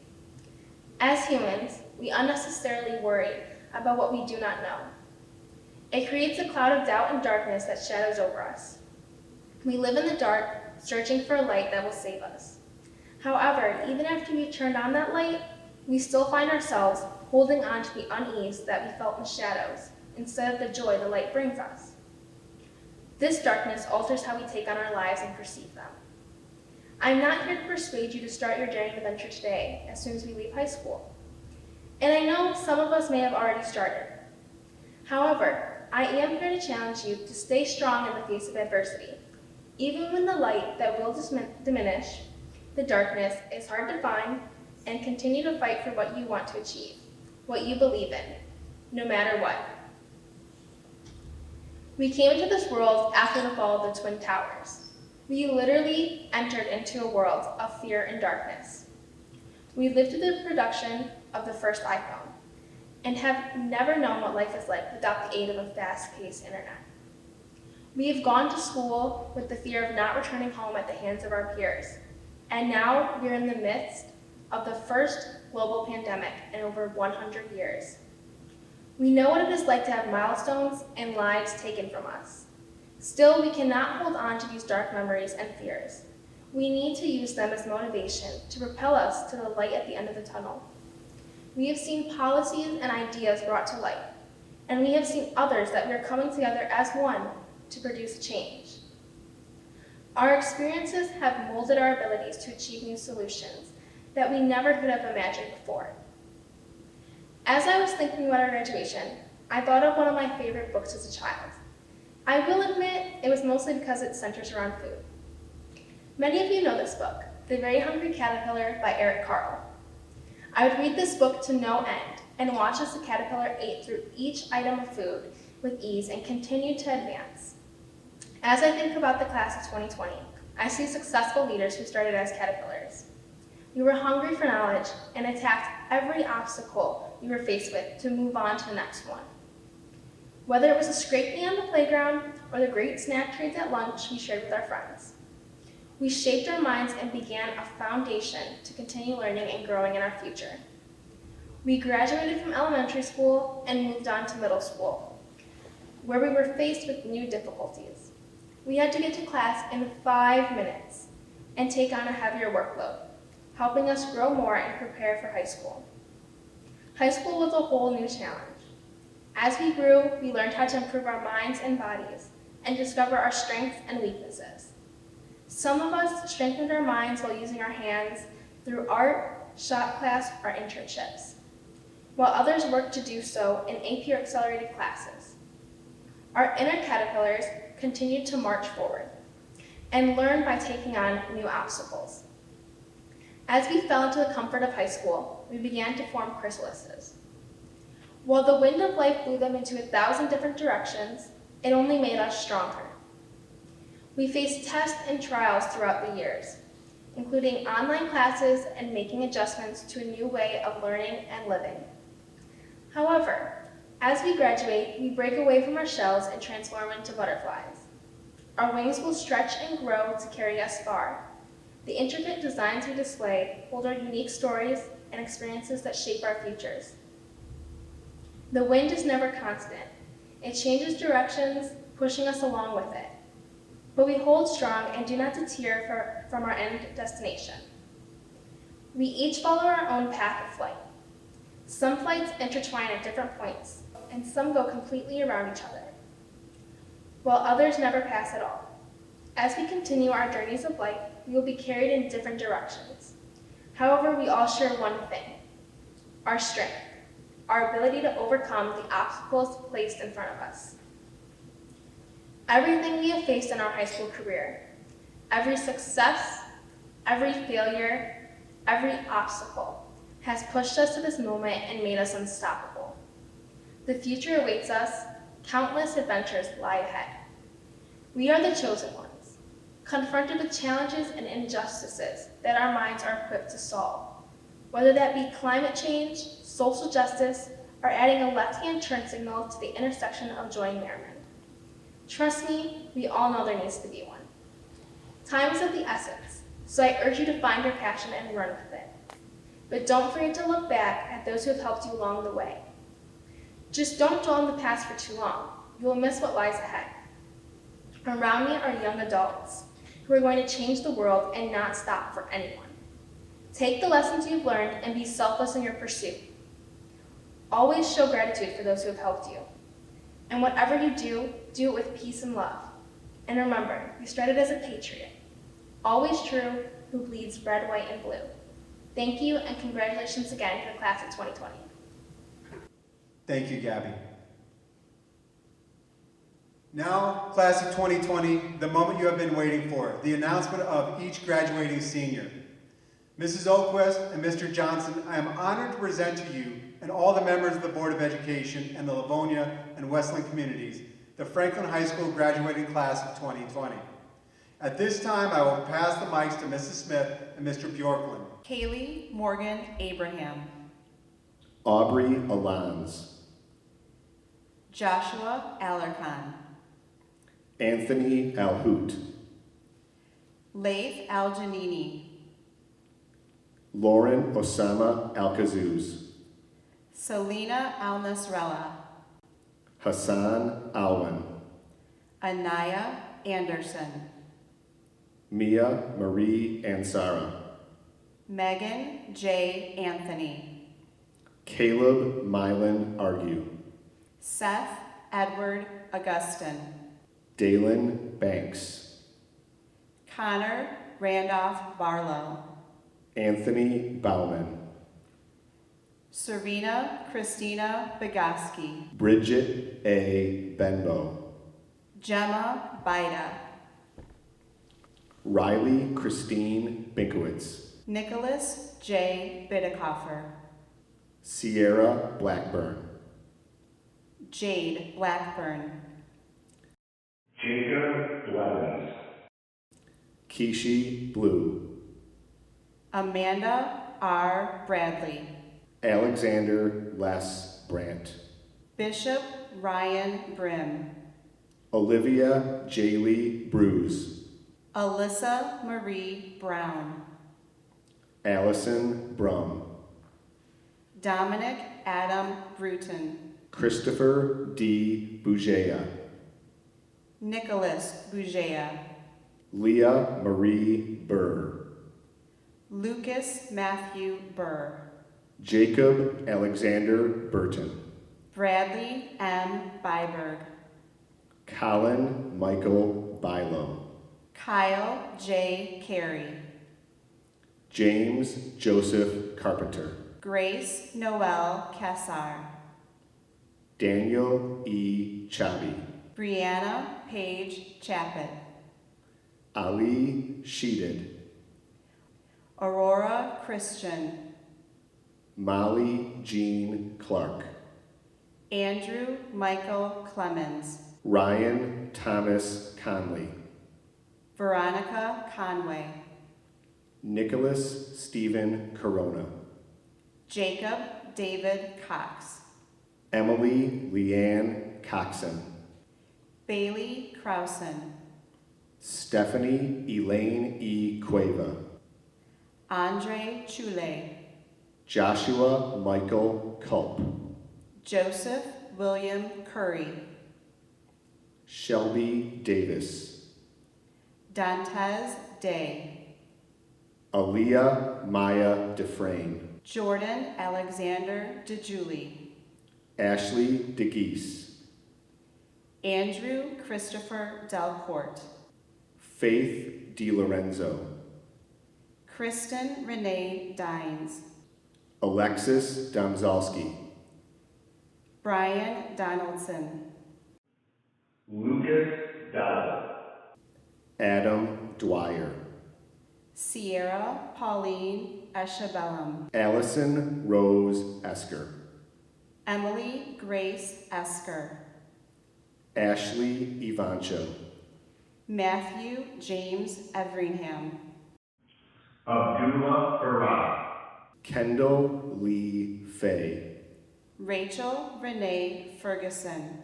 As humans, we unnecessarily worry about what we do not know. It creates a cloud of doubt and darkness that shadows over us. We live in the dark, searching for a light that will save us. However, even after we turned on that light, we still find ourselves holding on to the unease that we felt in the shadows, instead of the joy the light brings us. This darkness alters how we take on our lives and perceive them. I'm not here to persuade you to start your daring adventure today, as soon as we leave high school. And I know some of us may have already started. However, I am here to challenge you to stay strong in the face of adversity. Even when the light that will diminish, the darkness is hard to find, and continue to fight for what you want to achieve, what you believe in, no matter what. We came into this world after the fall of the Twin Towers. We literally entered into a world of fear and darkness. We lived through the production of the first iPhone and have never known what life is like without the aid of a fast-paced internet. We have gone to school with the fear of not returning home at the hands of our peers, and now we're in the midst of the first global pandemic in over 100 years. We know what it is like to have milestones and lives taken from us. Still, we cannot hold on to these dark memories and fears. We need to use them as motivation to propel us to the light at the end of the tunnel. We have seen policies and ideas brought to light, and we have seen others that we are coming together as one to produce change. Our experiences have molded our abilities to achieve new solutions that we never could have imagined before. As I was thinking about our graduation, I thought of one of my favorite books as a child. I will admit it was mostly because it centers around food. Many of you know this book, The Very Hungry Caterpillar by Eric Carle. I would read this book to no end, and watched as the caterpillar ate through each item of food with ease and continued to advance. As I think about the class of 2020, I see successful leaders who started as caterpillars. We were hungry for knowledge and attacked every obstacle we were faced with to move on to the next one. Whether it was a scraped knee on the playground or the great snack trades at lunch we shared with our friends, we shaped our minds and began a foundation to continue learning and growing in our future. We graduated from elementary school and moved on to middle school, where we were faced with new difficulties. We had to get to class in 5 minutes and take on a heavier workload, helping us grow more and prepare for high school. High school was a whole new challenge. As we grew, we learned how to improve our minds and bodies and discover our strengths and weaknesses. Some of us strengthened our minds while using our hands through art, shop class, or internships, while others worked to do so in AP or accelerated classes. Our inner caterpillars continued to march forward and learn by taking on new obstacles. As we fell into the comfort of high school, we began to form chrysalises. While the wind of life blew them into 1,000 different directions, it only made us stronger. We faced tests and trials throughout the years, including online classes and making adjustments to a new way of learning and living. However, as we graduate, we break away from our shells and transform into butterflies. Our wings will stretch and grow to carry us far. The intricate designs we display hold our unique stories and experiences that shape our futures. The wind is never constant. It changes directions, pushing us along with it. But we hold strong and do not deter from our end destination. We each follow our own path of flight. Some flights intertwine at different points, and some go completely around each other, while others never pass at all. As we continue our journeys of life, we will be carried in different directions. However, we all share one thing: our strength, our ability to overcome the obstacles placed in front of us. Everything we have faced in our high school career, every success, every failure, every obstacle, has pushed us to this moment and made us unstoppable. The future awaits us. Countless adventures lie ahead. We are the chosen ones, confronted with challenges and injustices that our minds are equipped to solve, whether that be climate change, social justice, or adding a left-hand turn signal to the intersection of Joy and Merriman. Trust me, we all know there needs to be one. Time is of the essence, so I urge you to find your passion and run with it. But don't forget to look back at those who have helped you along the way. Just don't dwell in the past for too long. You will miss what lies ahead. Around me are young adults who are going to change the world and not stop for anyone. Take the lessons you've learned and be selfless in your pursuit. Always show gratitude for those who have helped you. And whatever you do, do it with peace and love. And remember, you started as a patriot, always true, who bleeds red, white, and blue. Thank you, and congratulations again to the class of 2020. Thank you, Gabby. Now, class of 2020, the moment you have been waiting for, the announcement of each graduating senior. Mrs. Volquez and Mr. Johnson, I am honored to present to you and all the members of the Board of Education and the Livonia and Westland communities, the Franklin High School graduating class of 2020. At this time, I will pass the mics to Mrs. Smith and Mr. Bjorklund. Kaylee Morgan Abraham. Aubrey Alans. Joshua Alarcon. Anthony Alhoot. Laith Aljanini. Lauren Osama Alkazuz. Selena Al-Nasrallah. Hassan Alwan. Anaya Anderson. Mia Marie Ansara. Megan J. Anthony. Caleb Mylan Argue. Seth Edward Augustin. Dalen Banks. Connor Randolph Barlow. Anthony Bauman. Servina Christina Bagaski. Bridget A. Benbow. Gemma Bida. Riley Christine Binkowitz. Nicholas J. Bidekoffer. Sierra Blackburn. Jade Blackburn. Jacob Blevins. Kishi Blue. Amanda R. Bradley. Alexander Les Brandt. Bishop Ryan Brim. Olivia Jaylee Bruce. Alyssa Marie Brown. Allison Brum. Dominic Adam Bruton. Christopher D. Bougeya. Nicholas Bougeya. Leah Marie Burr. Lucas Matthew Burr. Jacob Alexander Burton. Bradley M. Byberg. Colin Michael Bilo. Kyle J. Carey. James Joseph Carpenter. Grace Noel Kessar. Daniel E. Chabi. Brianna Paige Chappett. Ali Sheeded. Aurora Christian. Molly Jean Clark. Andrew Michael Clemens. Ryan Thomas Conley. Veronica Conway. Nicholas Stephen Corona. Jacob David Cox. Emily Leanne Coxon. Bailey Krausen. Stephanie Elaine E. Cueva. Andre Chule. Joshua Michael Culp. Joseph William Curry. Shelby Davis. Dantes Day. Aaliyah Maya Dufresne. Jordan Alexander DeJulie. Ashley DeGeese. Andrew Christopher Delcourt. Faith DiLorenzo. Kristen Renee Dines. Alexis Domzalski. Brian Donaldson. Lucas Dowd. Adam Dwyer. Sierra Pauline Eshabellum. Allison Rose Esker. Emily Grace Esker. Ashley Ivancho. Matthew James Everingham. Abdullah Farah. Kendall Lee Fay. Rachel Renee Ferguson.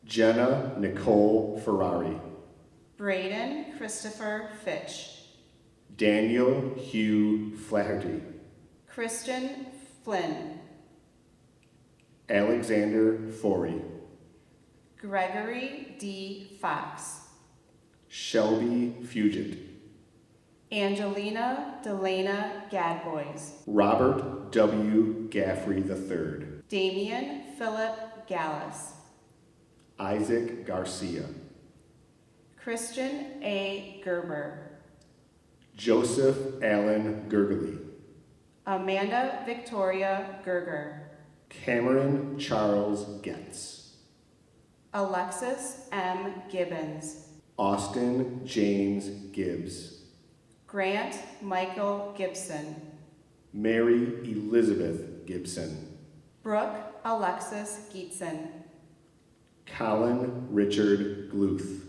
Jenna Nicole Ferrari. Braden Christopher Fitch. Daniel Hugh Flaherty. Christian Flynn. Alexander Forey. Gregory D. Fox. Shelby Fugit. Angelina Delana Gadboys. Robert W. Gaffrey III. Damian Philip Gallus. Isaac Garcia. Christian A. Gerber. Joseph Allen Gurgley. Amanda Victoria Gerger. Cameron Charles Getz. Alexis M. Gibbons. Austin James Gibbs. Grant Michael Gibson. Mary Elizabeth Gibson. Brooke Alexis Geetson. Colin Richard Gluth.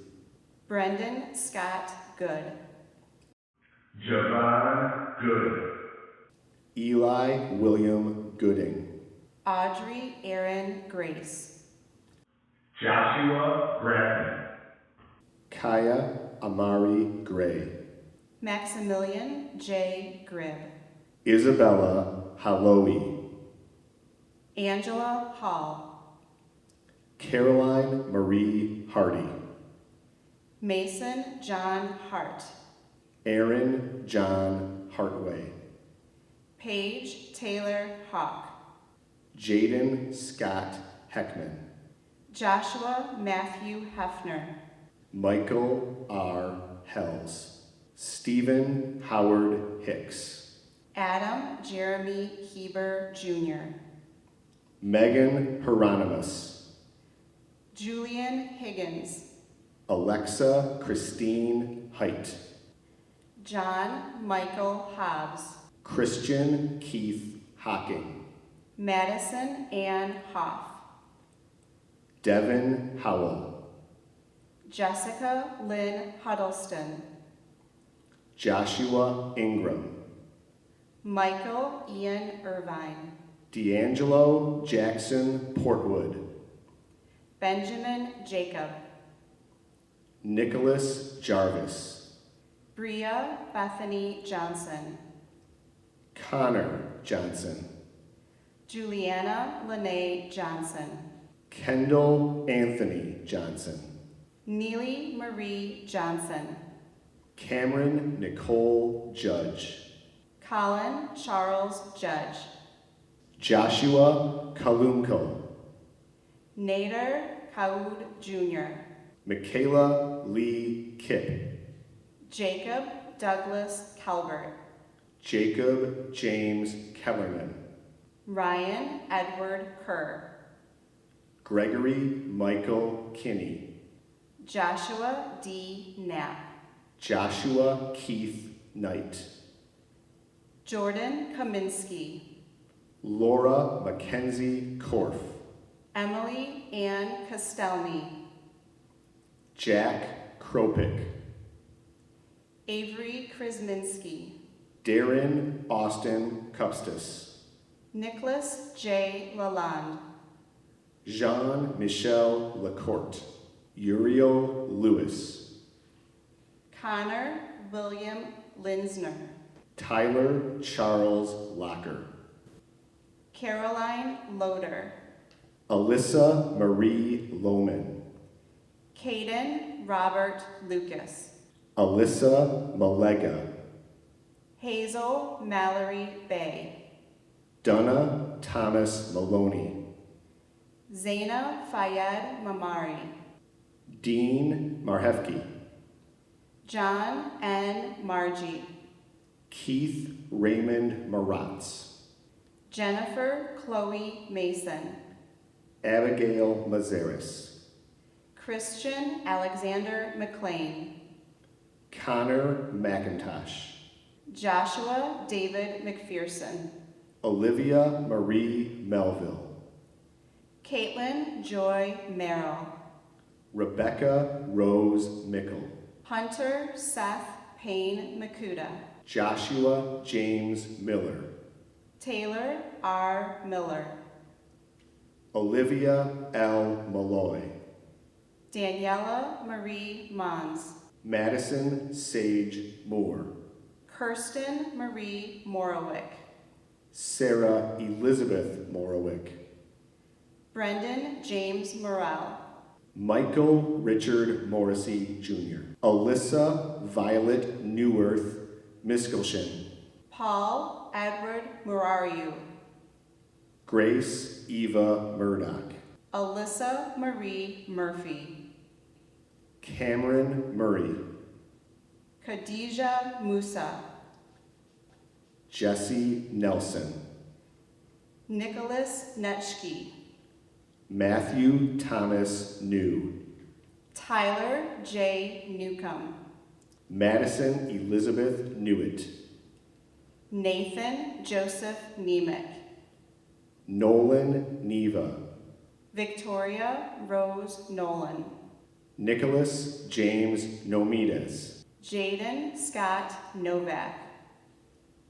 Brendan Scott Good. Javon Good. Eli William Gooding. Audrey Aaron Grace. Joshua Bradley. Kaya Amari Gray. Maximilian J. Gribb. Isabella Haloe. Angela Hall. Caroline Marie Hardy. Mason John Hart. Aaron John Hartway. Paige Taylor Hawk. Jaden Scott Heckman. Joshua Matthew Hefner. Michael R. Hells. Stephen Howard Hicks. Adam Jeremy Heber Jr. Megan Hieronymus. Julian Higgins. Alexa Christine Height. John Michael Hobbs. Christian Keith Hocking. Madison Ann Hoff, Devin Howell, Jessica Lynn Huddleston, Joshua Ingram, Michael Ian Irvine, D'Angelo Jackson Portwood, Benjamin Jacob, Nicholas Jarvis, Bria Bethany Johnson, Connor Johnson, Juliana Lene Johnson, Kendall Anthony Johnson, Neely Marie Johnson, Cameron Nicole Judge, Colin Charles Judge, Joshua Kalunko, Nader Kaoud Jr., Michaela Lee Kipp, Jacob Douglas Calvert, Jacob James Kellerman, Ryan Edward Kerr, Gregory Michael Kinney, Joshua D. Knapp, Joshua Keith Knight, Jordan Kaminsky, Laura Mackenzie Korf, Emily Ann Kostelny, Jack Kropik, Avery Krasminski, Darren Austin Cupstus, Nicholas J. Lalonde, Jean-Michel Lacourte, Uriel Lewis, Connor William Linsner, Tyler Charles Locker, Caroline Loader, Alyssa Marie Lohman, Caden Robert Lucas, Alyssa Malega, Hazel Mallory Bay, Donna Thomas Maloney, Zaina Fayed Mamari, Dean Marhefke, John N. Margie, Keith Raymond Maratz, Jennifer Chloe Mason, Abigail Mazaris, Christian Alexander McLean, Connor McIntosh, Joshua David McPherson, Olivia Marie Melville, Caitlin Joy Merrill, Rebecca Rose Mickle, Hunter Seth Payne Makuda, Joshua James Miller, Taylor R. Miller, Olivia L. Malloy, Daniela Marie Mons, Madison Sage Moore, Kirsten Marie Morowick, Sarah Elizabeth Morowick, Brendan James Morrell, Michael Richard Morrissey Jr., Alyssa Violet Neuwirth Miskelshin, Paul Edward Murariu, Grace Eva Murdoch, Alyssa Marie Murphy, Cameron Murray, Khadijah Musa, Jesse Nelson, Nicholas Netschke, Matthew Thomas New, Tyler J. Newcomb, Madison Elizabeth Newitt, Nathan Joseph Nemec, Nolan Neva, Victoria Rose Nolan, Nicholas James Nomides, Jaden Scott Novak,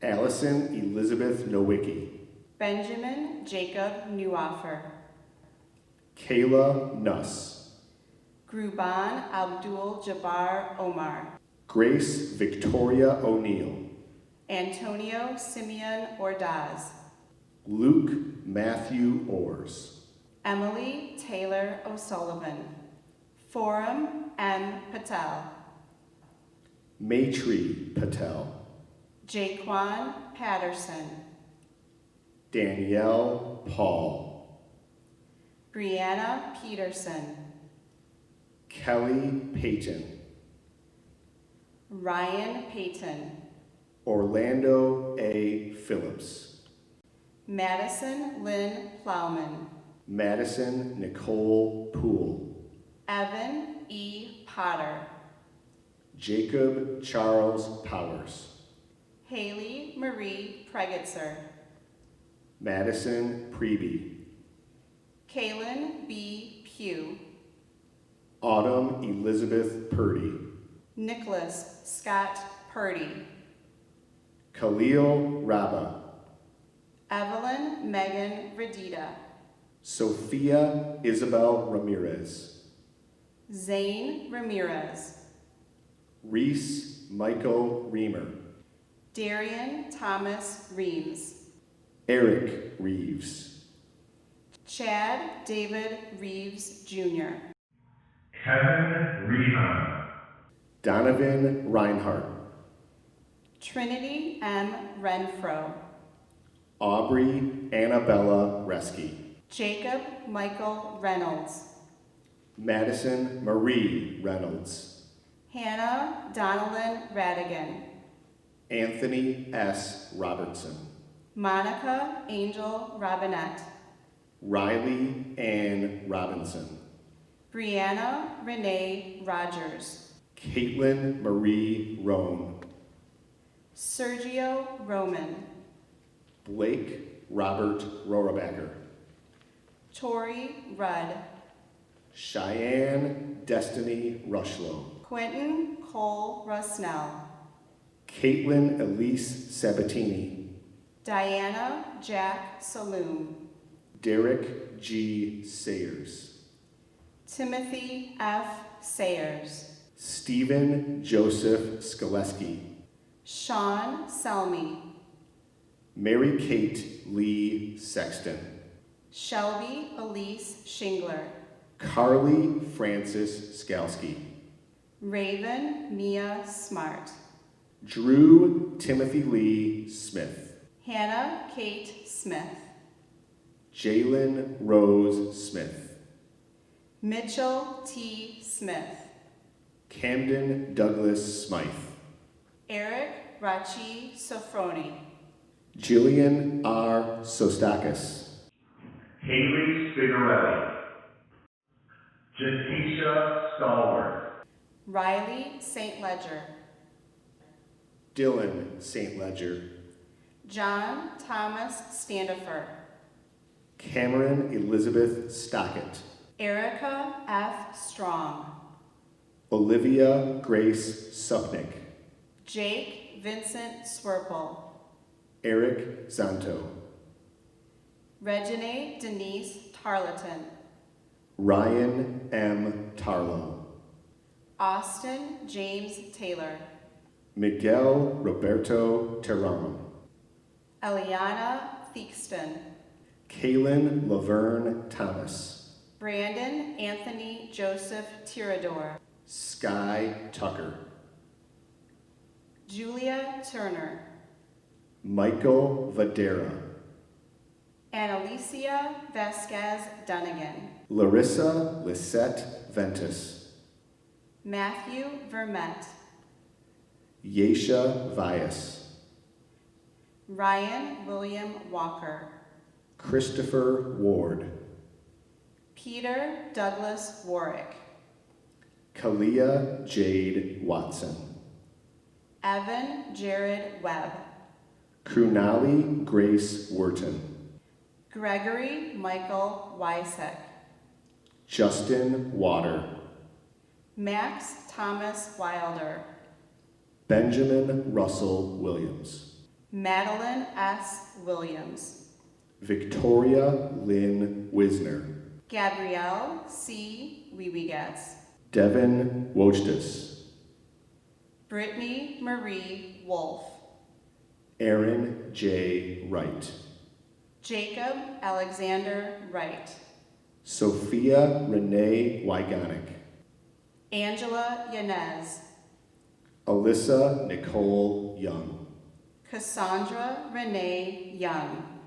Allison Elizabeth Nowicki, Benjamin Jacob Neuoffer, Kayla Nuss, Gruban Abdul Jabbar Omar, Grace Victoria O'Neill, Antonio Simeon Ordaz, Luke Matthew Ors, Emily Taylor O'Sullivan, Forum M. Patel, Maitri Patel, Jaquan Patterson, Danielle Paul, Brianna Peterson, Kelly Payton, Ryan Payton, Orlando A. Phillips, Madison Lynn Plowman, Madison Nicole Poole, Evan E. Potter, Jacob Charles Powers, Haley Marie Pregitzer, Madison Preby, Kaylin B. Pugh, Autumn Elizabeth Purdy, Nicholas Scott Purdy, Khalil Raba, Evelyn Megan Redita, Sophia Isabel Ramirez, Zane Ramirez, Reese Michael Reamer, Darian Thomas Reams, Eric Reeves, Chad David Reeves Jr., Kevin Rehan, Donovan Reinhardt, Trinity M. Renfro, Aubrey Annabella Reski, Jacob Michael Reynolds, Madison Marie Reynolds, Hannah Donalyn Radigan, Anthony S. Robertson, Monica Angel Robinette, Riley Ann Robinson, Brianna Renee Rogers, Caitlin Marie Roan, Sergio Roman, Blake Robert Rohrabacher, Tori Rudd, Cheyenne Destiny Rushlow, Quentin Cole Rusnell, Caitlin Elise Sabatini, Diana Jack Saloom, Derek G. Sayers, Timothy F. Sayers, Stephen Joseph Skoleski, Sean Selmy, Mary Kate Lee Sexton, Shelby Elise Shingler, Carly Francis Skalski, Raven Mia Smart, Drew Timothy Lee Smith, Hannah Kate Smith, Jalen Rose Smith, Mitchell T. Smith, Camden Douglas Smythe, Eric Rachi Sofroni, Jillian R. Sostakis, Haley Spigarelli, Jatisha Stallworth, Riley St. Ledger, Dylan St. Ledger, John Thomas Standifer, Cameron Elizabeth Stockett, Erica F. Strong, Olivia Grace Supnick, Jake Vincent Swerple, Eric Zanto, Regine Denise Tarleton, Ryan M. Tarlow, Austin James Taylor, Miguel Roberto Terran, Eliana Theakston, Kaylin Laverne Thomas, Brandon Anthony Joseph Tirador, Sky Tucker, Julia Turner, Michael Vadera, Annalicia Vasquez Dunnigan, Larissa Lisette Ventus, Matthew Vermette, Yesha Vias, Ryan William Walker, Christopher Ward, Peter Douglas Warwick, Kalia Jade Watson, Evan Jared Webb, Krunali Grace Wharton, Gregory Michael Wysek, Justin Water, Max Thomas Wilder, Benjamin Russell Williams, Madeline S. Williams, Victoria Lynn Wisner, Gabrielle C. Wiewigatz, Devin Wojtas, Brittany Marie Wolf, Aaron J. Wright, Jacob Alexander Wright, Sophia Renee Wygonik, Angela Yanez, Alyssa Nicole Young, Cassandra Renee Young,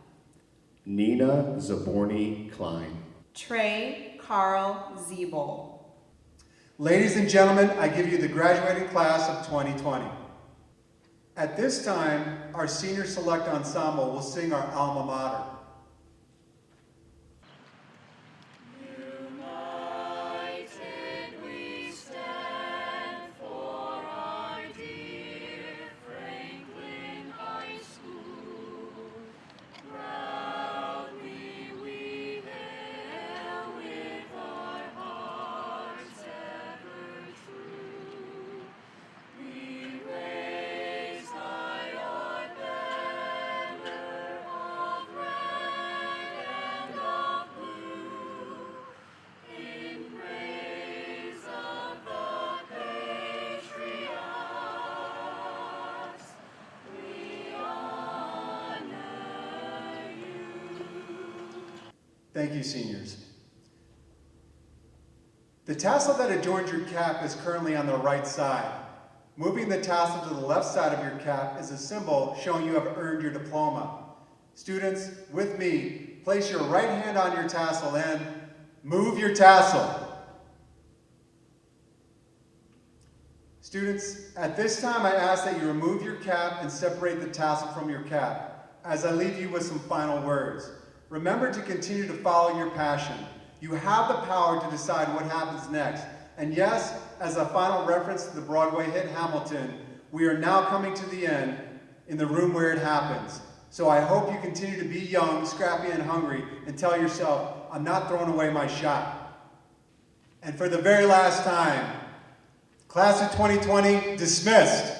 Nina Zaborni Klein, Trey Carl Ziebel. Ladies and gentlemen, I give you the graduating class of 2020. At this time, our senior select ensemble will sing our alma mater. United we stand for our dear Franklin High School. Proud Thank you, seniors. The tassel that adorns your cap is currently on the right side. Moving the tassel to the left side of your cap is a symbol showing you have earned your diploma. Students, with me, place your right hand on your tassel and move your tassel. Students, at this time I ask that you remove your cap and separate the tassel from your cap, as I leave you with some final words. Remember to continue to follow your passion. You have the power to decide what happens next. And yes, as a final reference to the Broadway hit Hamilton, we are now coming to the end in the room where it happens. So I hope you continue to be young, scrappy, and hungry and tell yourself, I'm not throwing away my shot. And for the very last time, Class of 2020, dismissed.